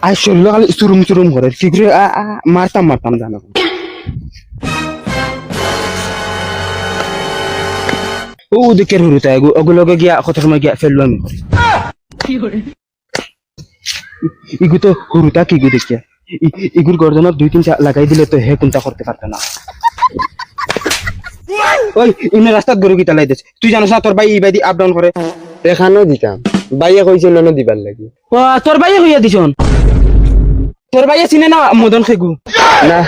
আজ শরীর খালি চুরুম চুরুম করে কি করে মারতাম জানো ও দেখে হুরুতা ওগুলোকে গিয়া কত সময় গিয়া ফেললো আমি ইগু তো হুরুতা কি গু দেখিয়া ইগুর গর্দনত 2-3 লাগাই দিলে তো হে কোনটা করতে পারত না ওই ইনে রাস্তাত গরু গিতা লাই দিস তুই জানিস না তোর ভাই এই বাইদি আপ ডাউন করে এখানেও দিতাম বাইয়া কইছিল না দিবার লাগি ও তোর ভাই হইয়া দিছন তোর ভাই চিনে না মদন খেগু না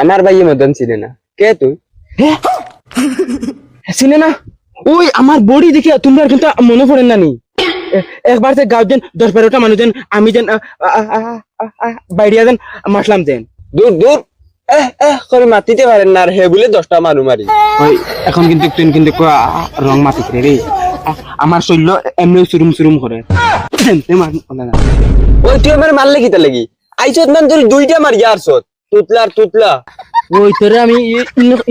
আমার ভাইয়ে মদন ছিল না কে তুই চিনে না ওই আমার বডি দেখিয়া তোমরা কিন্তু মনে পড়েন না নি একবার যে গাঁও যেন 10-12টা মানুষ যেন আমি যেন বাইরিয়া যেন মাসলাম যেন দূর দূর করে মাতিতে পারেন না আর হে বলে 10টা মানু মারি ওই এখন কিন্তু তুই কিন্তু রং মাতিস রে আমার শৈল্য এমনি চুরুম করে ওই তুই আমার মারলে কিতা লাগি আইছত মান তোর 2টা মারিয়া আরছত তুতলা ওই তোরে আমি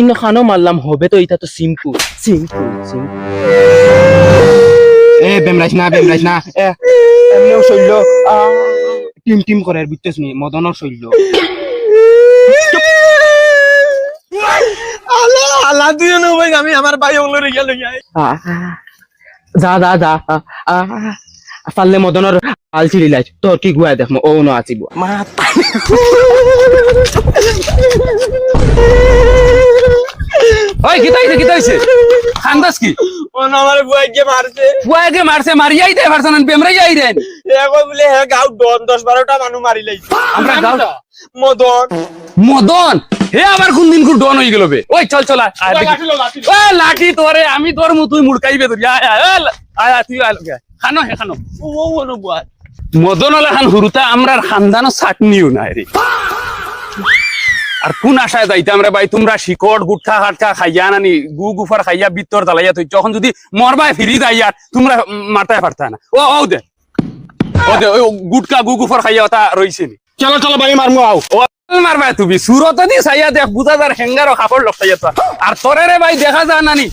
ইন্ন খানো মারলাম হবে তো এটা তো সিম্পল বেমরাইস না এমনিও শৈল্য টিম করে বুঝতেছ নি মদনের শৈল্য আল্লাহ তুই না ভাই আমি আমার ভাই ওগুলো রেখে লই যা পারলে মদনের আল ছিড়ি লাইছ তোর কি গুয়া দেখ ও ন আছিব ওই কিতা হইছে খান্দাস কি ও না আমার বুয়াইকে মারছে মারিয়াই দে ভারসান বেমরাই দেন এগো বলে হে গাও 10-12টা মানু মারি লাইছে আমরা গাও মদন হে আবার কোন দিন কো ডন হই গেল বে ওই চল ওই লাঠি তোরে আমি তোর মুতুই মুড়কাইবে ধরি আয় তুই আয় লগে খানো ও নো বুয়া মদন আলা খান হুরুতা আমরার খানদানো চাটনিও নাই রে আর কোন আশায় যাইতাম রে ভাই তোমরা শিকড় গুটখা হাটকা খাইয়া নানি গুফার খাইয়া বিত্তর জ্বালাইয়া তুই যখন যদি মরবাই ফিরি যাইয়া তোমরা মারতে পারতা না ও দে ওই গুটকা গুফার খাইয়া তা রইছে নি চলো ভাই মারমু আও মারবা তুমি সুরত দি চাইয়া দেখ বুঝাদার হেঙ্গার কাপড় লখাইয়া তো আর তোরে রে ভাই দেখা যা নানি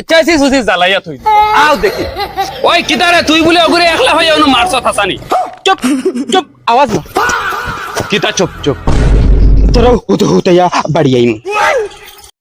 চাইছি সুচি জ্বালাইয়া তুই আও দেখি ওই কিতারে তুই বলে ওগুরে একলা হইয়া অনু মারছ থাসানি চুপ আওয়াজ না কিতা চুপ তোরা হুতাইয়া বাড়ি আইম